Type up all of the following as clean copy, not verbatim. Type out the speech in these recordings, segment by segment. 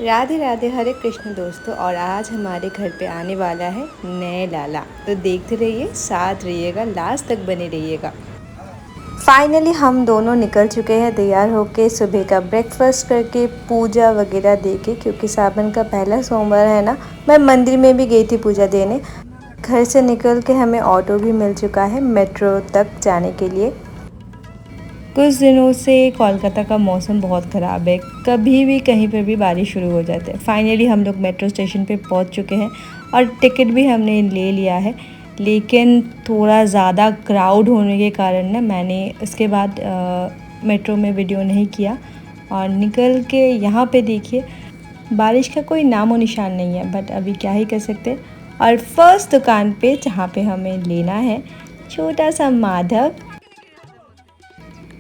राधे राधे, हरे कृष्ण दोस्तों। और आज हमारे घर पे आने वाला है नए लाला। तो देखते रहिए, साथ रहिएगा, लास्ट तक बने रहिएगा। फाइनली हम दोनों निकल चुके हैं तैयार होके, सुबह का ब्रेकफास्ट करके, पूजा वगैरह देके, क्योंकि सावन का पहला सोमवार है ना। मैं मंदिर में भी गई थी पूजा देने। घर से निकल के हमें ऑटो भी मिल चुका है मेट्रो तक जाने के लिए। कुछ दिनों से कोलकाता का मौसम बहुत ख़राब है, कभी भी कहीं पर भी बारिश शुरू हो जाती है। फाइनली हम लोग मेट्रो स्टेशन पे पहुंच चुके हैं और टिकट भी हमने ले लिया है, लेकिन थोड़ा ज़्यादा क्राउड होने के कारण ना मैंने उसके बाद मेट्रो में वीडियो नहीं किया। और निकल के यहाँ पे देखिए, बारिश का कोई नामो निशान नहीं है, बट अभी क्या ही कर सकते। और फर्स्ट दुकान पे जहाँ पे हमें लेना है छोटा सा माधव,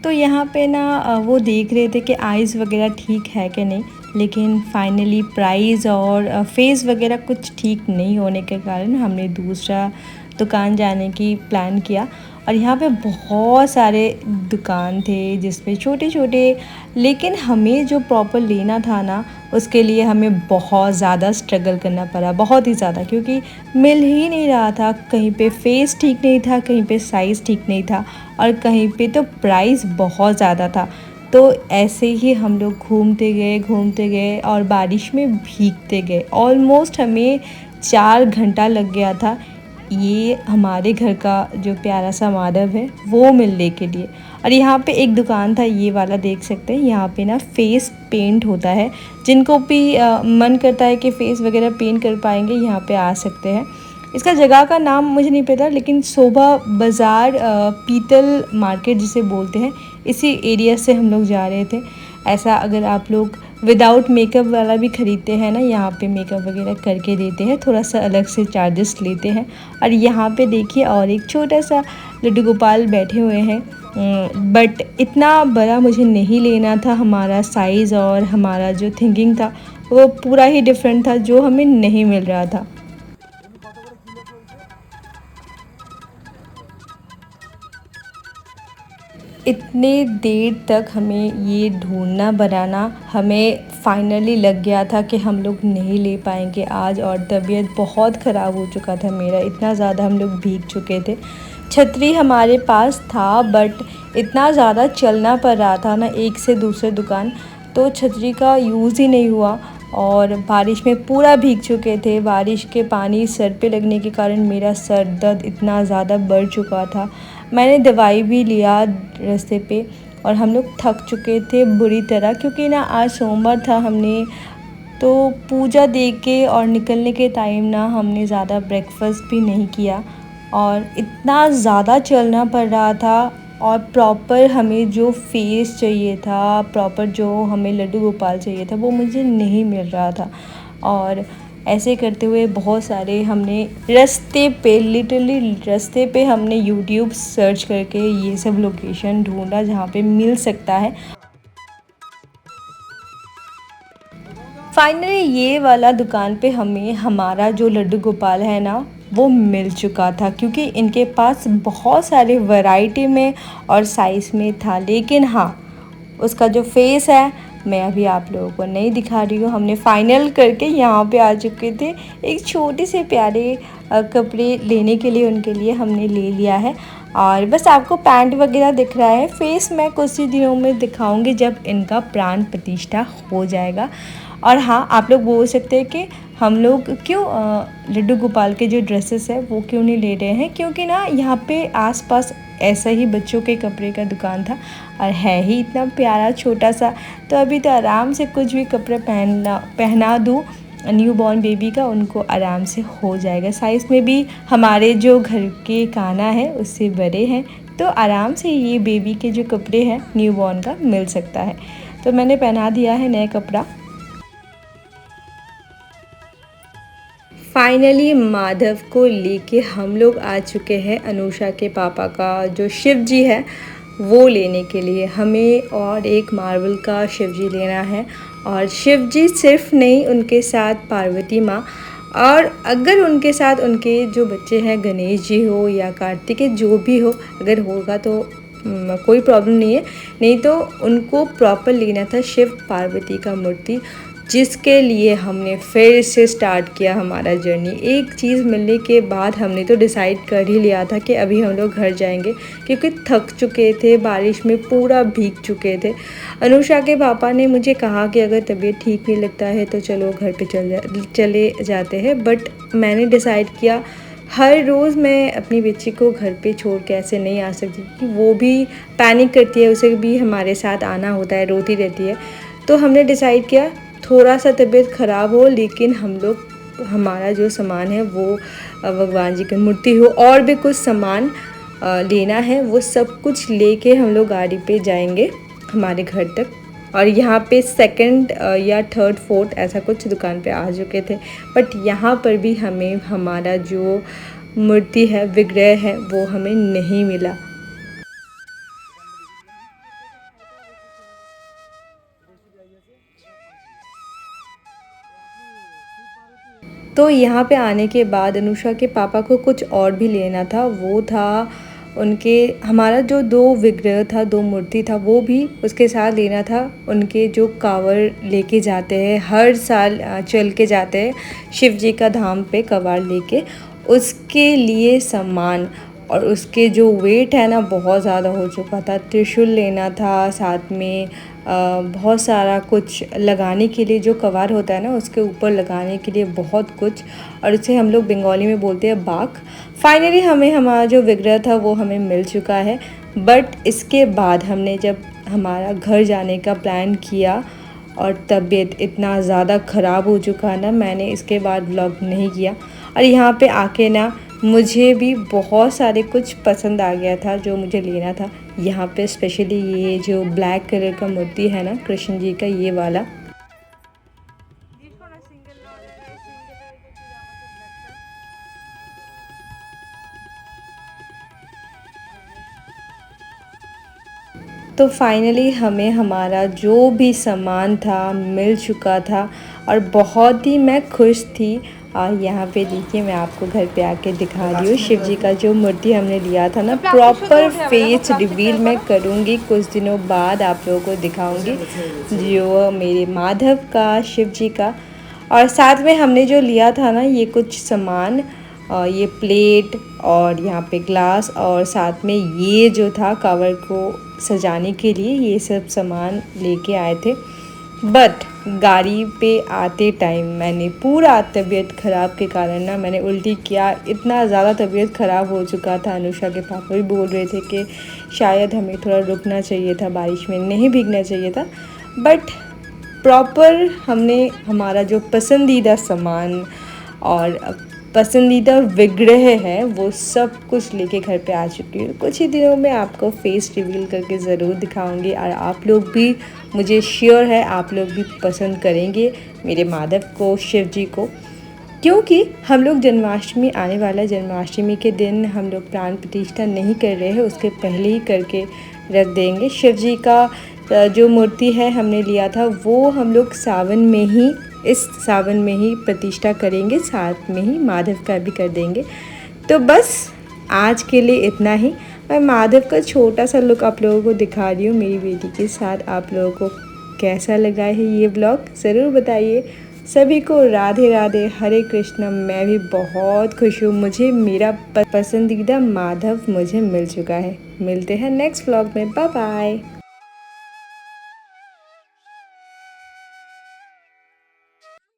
तो यहाँ पे ना वो देख रहे थे कि आइज़ वगैरह ठीक है कि नहीं, लेकिन फाइनली प्राइस और फेस वगैरह कुछ ठीक नहीं होने के कारण हमने दूसरा दुकान जाने की प्लान किया। और यहाँ पे बहुत सारे दुकान थे जिसमें छोटे छोटे, लेकिन हमें जो प्रॉपर लेना था ना उसके लिए हमें बहुत ज़्यादा स्ट्रगल करना पड़ा, बहुत ही ज़्यादा, क्योंकि मिल ही नहीं रहा था। कहीं पे फेस ठीक नहीं था, कहीं पे साइज़ ठीक नहीं था, और कहीं पे तो प्राइस बहुत ज़्यादा था। तो ऐसे ही हम लोग घूमते गए और बारिश में भीगते गए। ऑलमोस्ट हमें 4 घंटा लग गया था ये हमारे घर का जो प्यारा सा माधव है वो मिलने के लिए। और यहाँ पे एक दुकान था, ये वाला देख सकते हैं। यहाँ पे ना फेस पेंट होता है, जिनको भी मन करता है कि फेस वगैरह पेंट कर पाएंगे यहाँ पे आ सकते हैं। इसका जगह का नाम मुझे नहीं पता, लेकिन शोभा बाज़ार पीतल मार्केट जिसे बोलते हैं, इसी एरिया से हम लोग जा रहे थे। ऐसा अगर आप लोग विदाउट मेकअप वाला भी ख़रीदते हैं ना, यहाँ पे मेकअप वगैरह करके देते हैं, थोड़ा सा अलग से चार्जेस लेते हैं। और यहाँ पे देखिए और एक छोटा सा लड्डू गोपाल बैठे हुए हैं, बट इतना बड़ा मुझे नहीं लेना था। हमारा साइज़ और हमारा जो थिंकिंग था वो पूरा ही डिफरेंट था, जो हमें नहीं मिल रहा था। इतने देर तक हमें ये ढूंढना बनाना हमें फाइनली लग गया था कि हम लोग नहीं ले पाएंगे आज। और तबीयत बहुत ख़राब हो चुका था मेरा, इतना ज़्यादा हम लोग भीग चुके थे। छतरी हमारे पास था, बट इतना ज़्यादा चलना पड़ रहा था ना एक से दूसरे दुकान, तो छतरी का यूज़ ही नहीं हुआ। और बारिश में पूरा भीग चुके थे। बारिश के पानी सर पे लगने के कारण मेरा सर दर्द इतना ज़्यादा बढ़ चुका था। मैंने दवाई भी लिया रास्ते पे, और हम लोग थक चुके थे बुरी तरह, क्योंकि ना आज सोमवार था। हमने तो पूजा दे के और निकलने के टाइम ना हमने ज़्यादा ब्रेकफास्ट भी नहीं किया, और इतना ज़्यादा चलना पड़ रहा था। और प्रॉपर हमें जो फेस चाहिए था, प्रॉपर जो हमें लड्डू गोपाल चाहिए था, वो मुझे नहीं मिल रहा था। और ऐसे करते हुए बहुत सारे हमने रास्ते पे, लिटरली रास्ते पे हमने यूट्यूब सर्च करके ये सब लोकेशन ढूंढा जहाँ पे मिल सकता है। फाइनली ये वाला दुकान पे हमें हमारा जो लड्डू गोपाल है ना वो मिल चुका था, क्योंकि इनके पास बहुत सारे वैरायटी में और साइज़ में था। लेकिन हाँ, उसका जो फेस है मैं अभी आप लोगों को नहीं दिखा रही हूँ। हमने फाइनल करके यहाँ पे आ चुके थे। एक छोटे से प्यारे कपड़े लेने के लिए उनके लिए हमने ले लिया है। और बस आपको पैंट वगैरह दिख रहा है, फेस मैं कुछ ही दिनों में दिखाऊंगी जब इनका प्राण प्रतिष्ठा हो जाएगा। और हाँ, आप लोग बोल सकते हैं कि हम लोग क्यों लड्डू गोपाल के जो ड्रेसेस है वो क्यों नहीं ले रहे हैं, क्योंकि ना यहाँ पे आसपास ऐसा ही बच्चों के कपड़े का दुकान था, और है ही इतना प्यारा छोटा सा। तो अभी तो आराम से कुछ भी कपड़े पहना दूँ न्यू बॉर्न बेबी का, उनको आराम से हो जाएगा। साइज़ में भी हमारे जो घर के काना है उससे बड़े हैं, तो आराम से ये बेबी के जो कपड़े हैं न्यू बॉर्न का मिल सकता है। तो मैंने पहना दिया है नया कपड़ा। फाइनली माधव को लेके हम लोग आ चुके हैं अनुषा के पापा का जो शिव जी है वो लेने के लिए। हमें और एक मार्बल का शिव जी लेना है, और शिव जी सिर्फ नहीं, उनके साथ पार्वती माँ, और अगर उनके साथ उनके जो बच्चे हैं गणेश जी हो या कार्तिकेय जो भी हो, अगर होगा तो कोई प्रॉब्लम नहीं है, नहीं तो उनको प्रॉपर लेना था शिव पार्वती का मूर्ति। जिसके लिए हमने फिर से स्टार्ट किया हमारा जर्नी। एक चीज़ मिलने के बाद हमने तो डिसाइड कर ही लिया था कि अभी हम लोग घर जाएंगे, क्योंकि थक चुके थे, बारिश में पूरा भीग चुके थे। अनुषा के पापा ने मुझे कहा कि अगर तबीयत ठीक नहीं लगता है तो चलो घर पे चले जाते हैं, बट मैंने डिसाइड किया हर रोज़ मैं अपनी बच्ची को घर पे छोड़ के ऐसे नहीं आ सकती, कि वो भी पैनिक करती है, उसे भी हमारे साथ आना होता है, रोती रहती है। तो हमने डिसाइड किया थोड़ा सा तबीयत ख़राब हो लेकिन हम लोग हमारा जो सामान है वो भगवान जी की मूर्ति हो और भी कुछ सामान लेना है, वो सब कुछ लेके हम लोग गाड़ी पे जाएंगे हमारे घर तक। और यहाँ पे सेकंड या थर्ड फोर्थ ऐसा कुछ दुकान पे आ चुके थे, बट यहाँ पर भी हमें हमारा जो मूर्ति है, विग्रह है, वो हमें नहीं मिला। तो यहाँ पे आने के बाद अनुषा के पापा को कुछ और भी लेना था, वो था उनके हमारा जो 2 विग्रह था, 2 मूर्ति था, वो भी उसके साथ लेना था। उनके जो कांवड़ लेके जाते हैं हर साल, चल के जाते हैं शिव जी का धाम पे कांवड़ लेके, उसके लिए सामान। और उसके जो वेट है ना बहुत ज़्यादा हो चुका था। त्रिशूल लेना था, साथ में बहुत सारा कुछ लगाने के लिए, जो कवर होता है ना उसके ऊपर लगाने के लिए बहुत कुछ, और उसे हम लोग बंगाली में बोलते हैं बाक। फाइनली हमें हमारा जो विग्रह था वो हमें मिल चुका है। बट इसके बाद हमने जब हमारा घर जाने का प्लान किया और तबीयत इतना ज़्यादा ख़राब हो चुका ना, मैंने इसके बाद व्लॉग नहीं किया। और यहाँ पे आके ना मुझे भी बहुत सारे कुछ पसंद आ गया था जो मुझे लेना था। यहाँ पे स्पेशली ये जो ब्लैक कलर का मूर्ति है ना कृष्ण जी का, ये वाला। तो फाइनली हमें हमारा जो भी सामान था मिल चुका था और बहुत ही मैं खुश थी। और यहाँ पे देखिए मैं आपको घर पे आके दिखा रही हूँ शिव जी का जो मूर्ति हमने लिया था ना, प्रॉपर फेस रिवील मैं करूँगी कुछ दिनों बाद, आप लोगों को दिखाऊँगी जो मेरे माधव का, शिव जी का। और साथ में हमने जो लिया था ना ये कुछ सामान, ये प्लेट और यहाँ पे ग्लास, और साथ में ये जो था कवर को सजाने के लिए, ये सब सामान लेके आए थे। बट गाड़ी पे आते टाइम मैंने पूरा तबीयत ख़राब के कारण ना मैंने उल्टी किया। इतना ज़्यादा तबीयत ख़राब हो चुका था, अनुषा के पापा भी बोल रहे थे कि शायद हमें थोड़ा रुकना चाहिए था, बारिश में नहीं भीगना चाहिए था। बट प्रॉपर हमने हमारा जो पसंदीदा सामान और पसंदीदा विग्रह है वो सब कुछ लेके घर पे आ चुकी हूँ। कुछ ही दिनों में आपको फेस रिवील करके ज़रूर दिखाऊंगी, और आप लोग भी, मुझे श्योर है आप लोग भी पसंद करेंगे मेरे माधव को, शिव जी को। क्योंकि हम लोग जन्माष्टमी आने वाला है, जन्माष्टमी के दिन हम लोग प्राण प्रतिष्ठा नहीं कर रहे हैं, उसके पहले ही करके रख देंगे। शिव जी का जो मूर्ति है हमने लिया था वो हम लोग सावन में ही, इस सावन में ही प्रतिष्ठा करेंगे, साथ में ही माधव का भी कर देंगे। तो बस आज के लिए इतना ही। मैं माधव का छोटा सा लुक आप लोगों को दिखा रही हूँ मेरी बेटी के साथ। आप लोगों को कैसा लगा है ये ब्लॉग ज़रूर बताइए। सभी को राधे राधे, हरे कृष्णा। मैं भी बहुत खुश हूँ, मुझे मेरा पसंदीदा माधव मुझे मिल चुका है। मिलते हैं नेक्स्ट ब्लॉग में, बाय बाय।